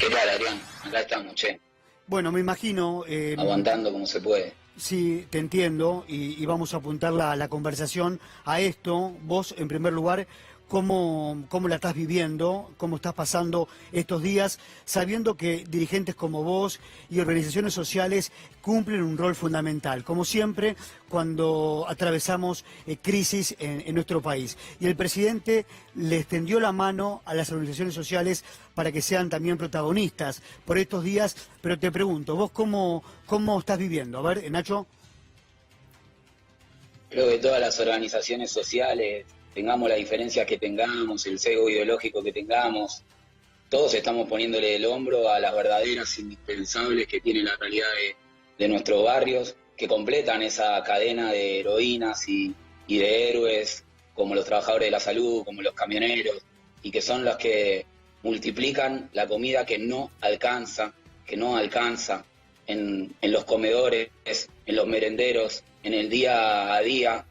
¿Qué tal, Adrián? Acá estamos, che. Bueno, me imagino... Aguantando como se puede. Sí, te entiendo y vamos a apuntar la conversación a esto. Vos, en primer lugar, ¿cómo la estás viviendo? ¿Cómo estás pasando estos días? Sabiendo que dirigentes como vos y organizaciones sociales cumplen un rol fundamental, como siempre, cuando atravesamos crisis en nuestro país. Y el presidente le extendió la mano a las organizaciones sociales para que sean también protagonistas por estos días. Pero te pregunto, ¿vos cómo estás viviendo? A ver, Nacho. Creo que todas las organizaciones sociales, tengamos las diferencias que tengamos, el sesgo ideológico que tengamos, todos estamos poniéndole el hombro a las verdaderas indispensables que tiene la realidad de nuestros barrios, que completan esa cadena de heroínas y de héroes, como los trabajadores de la salud, como los camioneros, y que son los que multiplican la comida que no alcanza en los comedores, en los merenderos, en el día a día,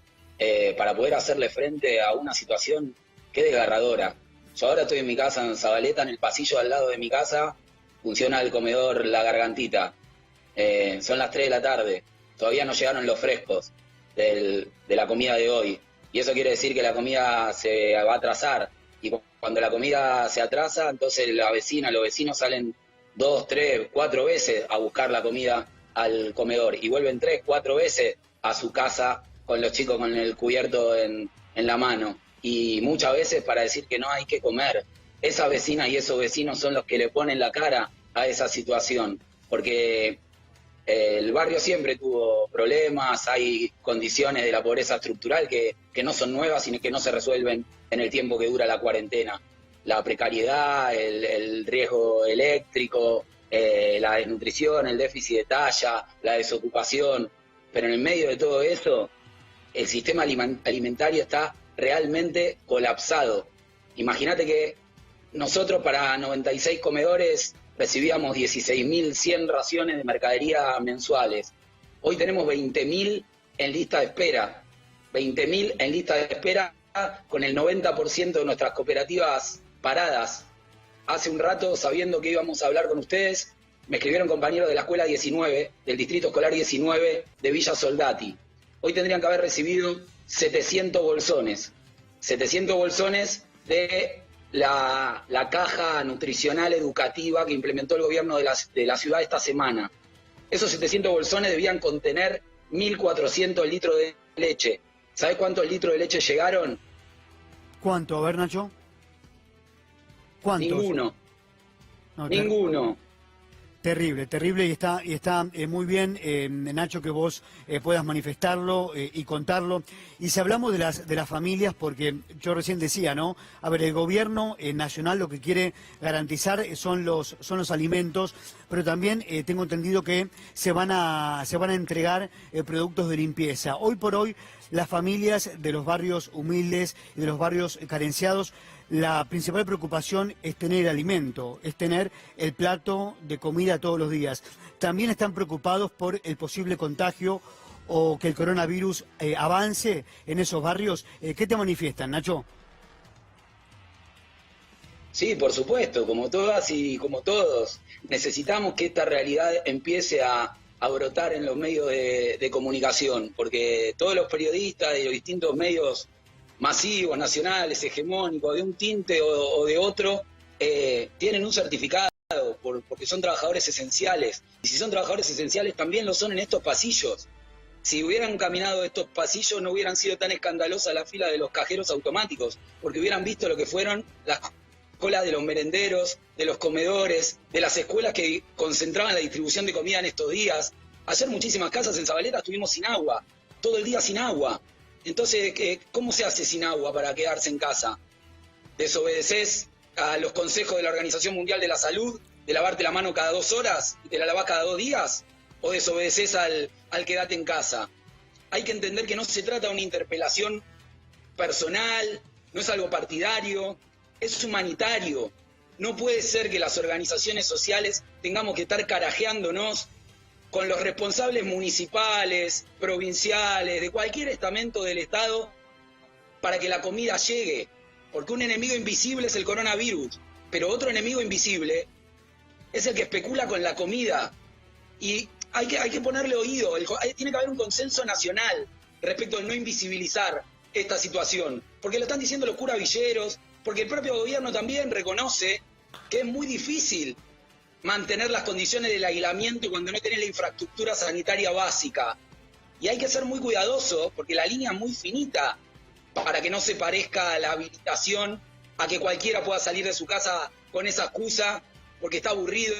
para poder hacerle frente a una situación que es desgarradora. Yo ahora estoy en mi casa en Zabaleta, en el pasillo al lado de mi casa, funciona el comedor La Gargantita. Son las 3 de la tarde, todavía no llegaron los frescos de la comida de hoy. Y eso quiere decir que la comida se va a atrasar. Y cuando la comida se atrasa, entonces la vecina, los vecinos salen 2, 3, 4 veces a buscar la comida al comedor y vuelven 3, 4 veces a su casa con los chicos con el cubierto en la mano. Y muchas veces para decir que no hay que comer. Esas vecinas y esos vecinos son los que le ponen la cara a esa situación, porque el barrio siempre tuvo problemas, hay condiciones de la pobreza estructural que no son nuevas, sino que no se resuelven en el tiempo que dura la cuarentena. La precariedad, el riesgo eléctrico, la desnutrición, el déficit de talla, la desocupación. Pero en el medio de todo eso, el sistema alimentario está realmente colapsado. Imagínate que nosotros para 96 comedores recibíamos 16.100 raciones de mercadería mensuales. Hoy tenemos 20.000 en lista de espera. 20.000 en lista de espera con el 90% de nuestras cooperativas paradas. Hace un rato, sabiendo que íbamos a hablar con ustedes, me escribieron compañeros de la escuela 19, del distrito escolar 19 de Villa Soldati. Hoy tendrían que haber recibido 700 bolsones. 700 bolsones de la caja nutricional educativa que implementó el gobierno de la ciudad esta semana. Esos 700 bolsones debían contener 1.400 litros de leche. ¿Sabés cuántos litros de leche llegaron? ¿Cuánto? A ver, Nacho. ¿Cuántos? Ninguno. No, ninguno. Terrible, terrible, y está muy bien, Nacho, que vos puedas manifestarlo y contarlo. Y si hablamos de las familias, porque yo recién decía, ¿no? A ver, el gobierno nacional lo que quiere garantizar son los alimentos, pero también tengo entendido que se van a entregar productos de limpieza. Hoy por hoy, las familias de los barrios humildes y de los barrios carenciados, la principal preocupación es tener alimento, es tener el plato de comida todos los días. También están preocupados por el posible contagio o que el coronavirus avance en esos barrios. ¿Qué te manifiestan, Nacho? Sí, por supuesto, como todas y como todos. Necesitamos que esta realidad empiece a brotar en los medios de comunicación, porque todos los periodistas de los distintos medios masivos, nacionales, hegemónicos, de un tinte o de otro, tienen un certificado porque son trabajadores esenciales. Y si son trabajadores esenciales, también lo son en estos pasillos. Si hubieran caminado estos pasillos, no hubieran sido tan escandalosas las filas de los cajeros automáticos, porque hubieran visto lo que fueron las colas de los merenderos, de los comedores, de las escuelas que concentraban la distribución de comida en estos días. Ayer muchísimas casas en Zabaleta estuvimos sin agua, todo el día sin agua. Entonces, ¿cómo se hace sin agua para quedarse en casa? ¿Desobedeces a los consejos de la Organización Mundial de la Salud de lavarte la mano cada 2 horas y te la lavás cada 2 días? ¿O desobedeces al quedate en casa? Hay que entender que no se trata de una interpelación personal, no es algo partidario, es humanitario. No puede ser que las organizaciones sociales tengamos que estar carajeándonos con los responsables municipales, provinciales, de cualquier estamento del Estado, para que la comida llegue. Porque un enemigo invisible es el coronavirus, pero otro enemigo invisible es el que especula con la comida. Y hay que ponerle oído, tiene que haber un consenso nacional respecto de no invisibilizar esta situación, porque lo están diciendo los curavilleros, porque el propio gobierno también reconoce que es muy difícil mantener las condiciones del aislamiento cuando no tenés la infraestructura sanitaria básica. Y hay que ser muy cuidadoso, porque la línea es muy finita para que no se parezca a la habilitación, a que cualquiera pueda salir de su casa con esa excusa porque está aburrido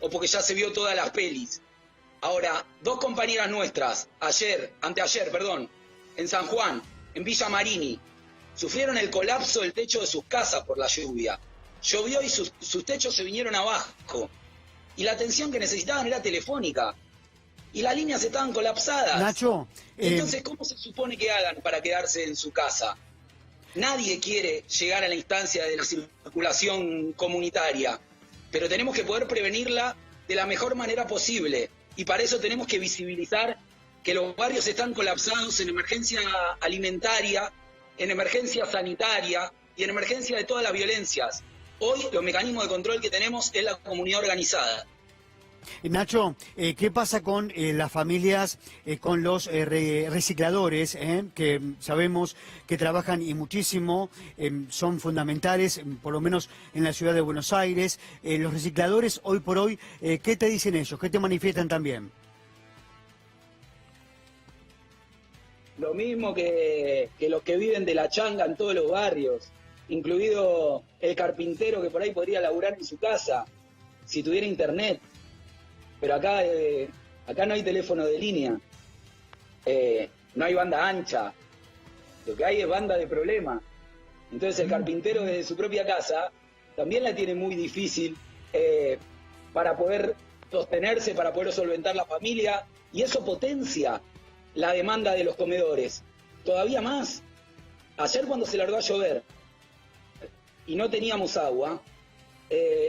o porque ya se vio todas las pelis. Ahora, 2 compañeras nuestras, anteayer, en San Juan, en Villa Marini, sufrieron el colapso del techo de sus casas por la lluvia. Llovió y sus techos se vinieron abajo. Y la atención que necesitaban era telefónica. Y las líneas estaban colapsadas. Nacho, entonces, ¿cómo se supone que hagan para quedarse en su casa? Nadie quiere llegar a la instancia de la circulación comunitaria, pero tenemos que poder prevenirla de la mejor manera posible. Y para eso tenemos que visibilizar que los barrios están colapsados en emergencia alimentaria, en emergencia sanitaria y en emergencia de todas las violencias. Hoy los mecanismos de control que tenemos es la comunidad organizada. Nacho, ¿qué pasa con las familias, con los recicladores, que sabemos que trabajan y muchísimo, son fundamentales, por lo menos en la ciudad de Buenos Aires? Los recicladores, hoy por hoy, ¿qué te dicen ellos? ¿Qué te manifiestan también? Lo mismo que los que viven de la changa en todos los barrios, incluido el carpintero que por ahí podría laburar en su casa, si tuviera internet. Pero acá no hay teléfono de línea, no hay banda ancha, lo que hay es banda de problema. Entonces el carpintero desde su propia casa también la tiene muy difícil para poder sostenerse, para poder solventar la familia, y eso potencia la demanda de los comedores. Todavía más, ayer cuando se largó a llover y no teníamos agua,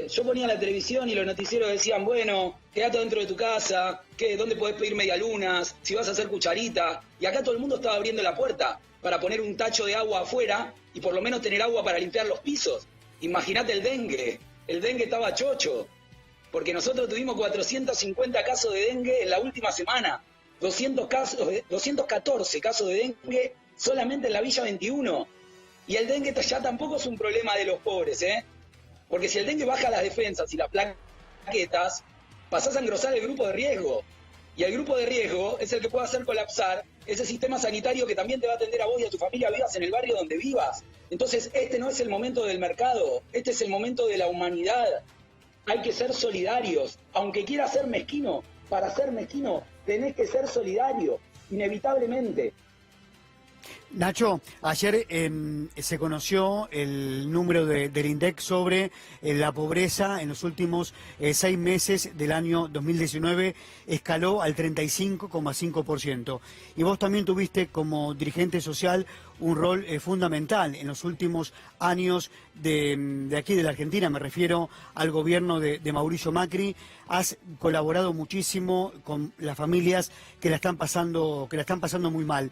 yo ponía la televisión y los noticieros decían, bueno, quédate dentro de tu casa, ¿dónde podés pedir medialunas? Si vas a hacer cucharita. Y acá todo el mundo estaba abriendo la puerta para poner un tacho de agua afuera y por lo menos tener agua para limpiar los pisos. Imagínate el dengue estaba chocho, porque nosotros tuvimos 450 casos de dengue en la última semana, 214 casos de dengue solamente en la Villa 21. Y el dengue ya tampoco es un problema de los pobres, porque si el dengue baja las defensas y las plaquetas, pasás a engrosar el grupo de riesgo. Y el grupo de riesgo es el que puede hacer colapsar ese sistema sanitario que también te va a atender a vos y a tu familia, vivas en el barrio donde vivas. Entonces, este no es el momento del mercado, este es el momento de la humanidad. Hay que ser solidarios. Aunque quieras ser mezquino, para ser mezquino tenés que ser solidario, inevitablemente. Nacho, ayer se conoció el número del INDEC sobre la pobreza en los últimos 6 meses del año 2019, escaló al 35,5%. Y vos también tuviste como dirigente social un rol fundamental en los últimos años de aquí de la Argentina, me refiero al gobierno de Mauricio Macri. Has colaborado muchísimo con las familias que la están pasando muy mal.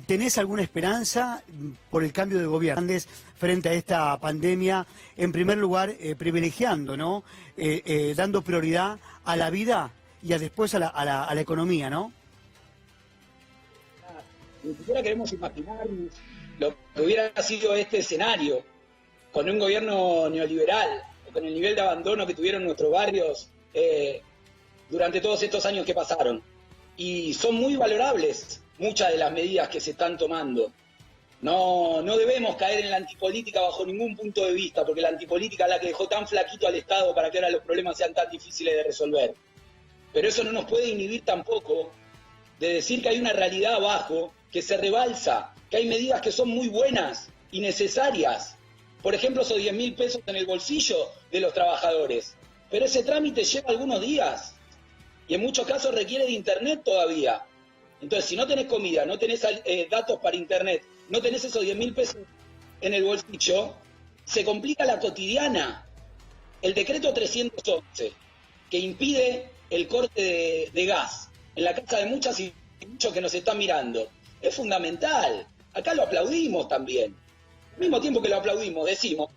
¿Tenés alguna esperanza por el cambio de gobierno frente a esta pandemia? En primer lugar, privilegiando, ¿no? Dando prioridad a la vida y después a la economía, ¿no? Ni siquiera queremos imaginar lo que hubiera sido este escenario con un gobierno neoliberal, o con el nivel de abandono que tuvieron nuestros barrios durante todos estos años que pasaron. Y son muy valorables muchas de las medidas que se están tomando. No debemos caer en la antipolítica bajo ningún punto de vista, porque la antipolítica es la que dejó tan flaquito al Estado para que ahora los problemas sean tan difíciles de resolver. Pero eso no nos puede inhibir tampoco de decir que hay una realidad abajo que se rebalsa, que hay medidas que son muy buenas y necesarias. Por ejemplo, esos 10.000 pesos en el bolsillo de los trabajadores. Pero ese trámite lleva algunos días y en muchos casos requiere de internet todavía. Entonces, si no tenés comida, no tenés datos para internet, no tenés esos 10.000 pesos en el bolsillo, se complica la cotidiana. El decreto 311, que impide el corte de gas en la casa de muchas y muchos que nos están mirando, es fundamental. Acá lo aplaudimos también. Al mismo tiempo que lo aplaudimos, decimos,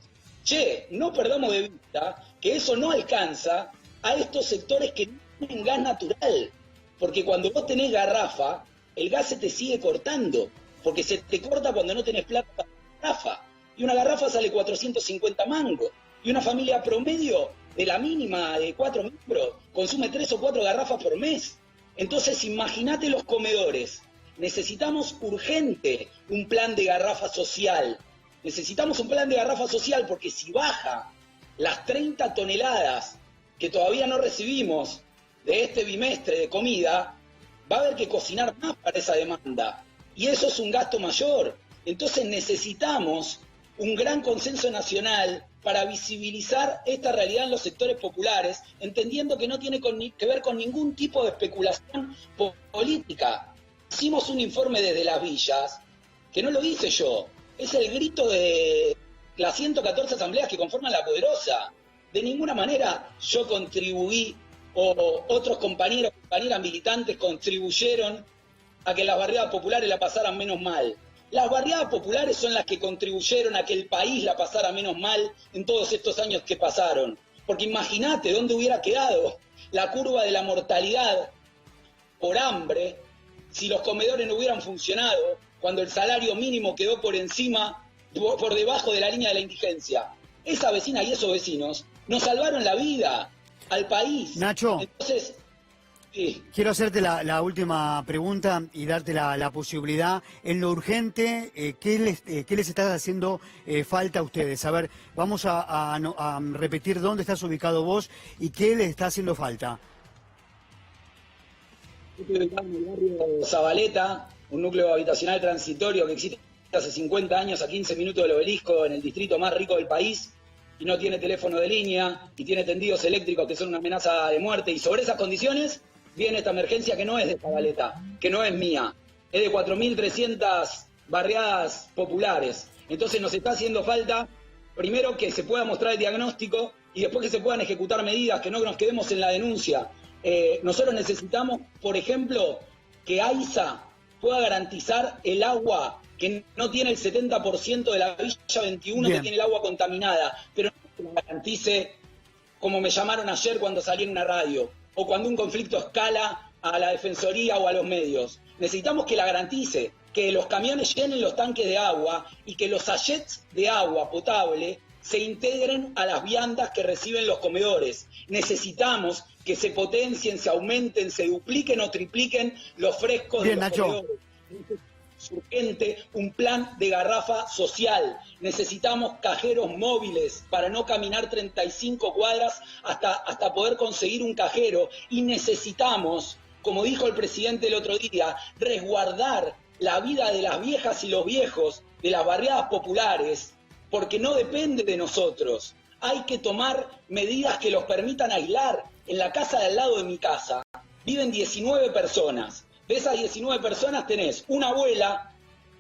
che, no perdamos de vista que eso no alcanza a estos sectores que no tienen gas natural. Porque cuando vos tenés garrafa, el gas se te sigue cortando, porque se te corta cuando no tenés plata para la garrafa. Y una garrafa sale 450 mangos. Y una familia promedio de la mínima de 4 miembros consume 3 o 4 garrafas por mes. Entonces imagínate los comedores. Necesitamos urgente un plan de garrafa social. Necesitamos un plan de garrafa social porque si baja las 30 toneladas que todavía no recibimos de este bimestre de comida, va a haber que cocinar más para esa demanda. Y eso es un gasto mayor. Entonces necesitamos un gran consenso nacional para visibilizar esta realidad en los sectores populares, entendiendo que no tiene que ver con ningún tipo de especulación política. Hicimos un informe desde las villas, que no lo hice yo, es el grito de las 114 asambleas que conforman La Poderosa. De ninguna manera yo contribuí o otros compañeros, compañeras militantes contribuyeron a que las barriadas populares la pasaran menos mal. Las barriadas populares son las que contribuyeron a que el país la pasara menos mal en todos estos años que pasaron. Porque imagínate dónde hubiera quedado la curva de la mortalidad por hambre si los comedores no hubieran funcionado, cuando el salario mínimo quedó por debajo de la línea de la indigencia. Esa vecina y esos vecinos nos salvaron la vida al país. Nacho. Entonces, sí. Quiero hacerte la última pregunta y darte la posibilidad, en lo urgente, ¿qué les está haciendo falta a ustedes? A ver, vamos a repetir dónde estás ubicado vos y qué les está haciendo falta. Estoy ubicado en el barrio Zabaleta, un núcleo habitacional transitorio que existe hace 50 años a 15 minutos del Obelisco, en el distrito más rico del país, y no tiene teléfono de línea, y tiene tendidos eléctricos que son una amenaza de muerte, y sobre esas condiciones viene esta emergencia que no es de Zabaleta, que no es mía, es de 4.300 barriadas populares. Entonces nos está haciendo falta, primero, que se pueda mostrar el diagnóstico y después que se puedan ejecutar medidas, que no nos quedemos en la denuncia. Nosotros necesitamos, por ejemplo, que AISA pueda garantizar el agua, que no tiene el 70% de la Villa 21, que tiene el agua contaminada, pero no garantice, como me llamaron ayer cuando salí en una radio, o cuando un conflicto escala a la Defensoría o a los medios. Necesitamos que la garantice, que los camiones llenen los tanques de agua y que los sachets de agua potable se integren a las viandas que reciben los comedores. Necesitamos que se potencien, se aumenten, se dupliquen o tripliquen los frescos de los comedores. Es urgente un plan de garrafa social. Necesitamos cajeros móviles para no caminar 35 cuadras hasta poder conseguir un cajero. Y necesitamos, como dijo el presidente el otro día, resguardar la vida de las viejas y los viejos de las barriadas populares, porque no depende de nosotros. Hay que tomar medidas que los permitan aislar. En la casa de al lado de mi casa viven 19 personas. De esas 19 personas tenés una abuela,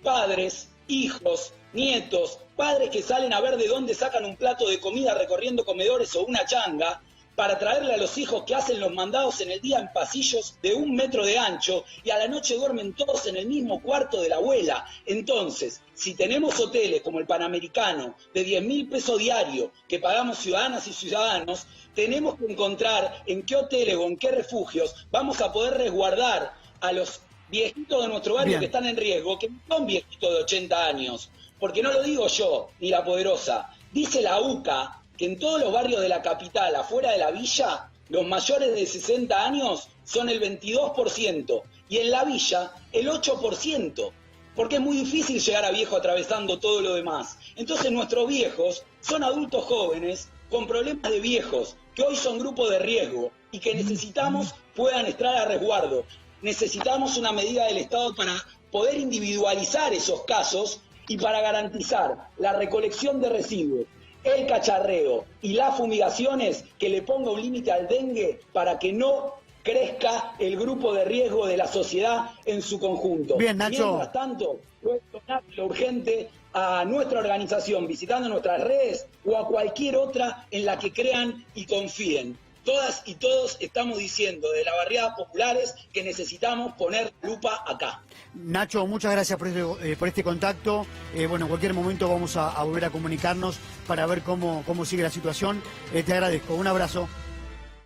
padres, hijos, nietos, padres que salen a ver de dónde sacan un plato de comida recorriendo comedores o una changa para traerle a los hijos que hacen los mandados en el día en pasillos de 1 metro de ancho y a la noche duermen todos en el mismo cuarto de la abuela. Entonces, si tenemos hoteles como el Panamericano de 10.000 pesos diarios que pagamos ciudadanas y ciudadanos, tenemos que encontrar en qué hoteles o en qué refugios vamos a poder resguardar a los viejitos de nuestro barrio que están en riesgo, que no son viejitos de 80 años, porque no lo digo yo, ni La Poderosa, dice la UCA que en todos los barrios de la capital, afuera de la villa, los mayores de 60 años son el 22%, y en la villa el 8%, porque es muy difícil llegar a viejo atravesando todo lo demás. Entonces nuestros viejos son adultos jóvenes con problemas de viejos, que hoy son grupos de riesgo, y que necesitamos puedan estar a resguardo. Necesitamos una medida del Estado para poder individualizar esos casos y para garantizar la recolección de residuos, el cacharreo y las fumigaciones, que le ponga un límite al dengue para que no crezca el grupo de riesgo de la sociedad en su conjunto. Bien, Nacho. Mientras tanto, puede donar lo urgente a nuestra organización visitando nuestras redes o a cualquier otra en la que crean y confíen. Todas y todos estamos diciendo de las barriadas populares que necesitamos poner lupa acá. Nacho, muchas gracias por este contacto. Bueno, en cualquier momento vamos a volver a comunicarnos para ver cómo sigue la situación. Te agradezco. Un abrazo.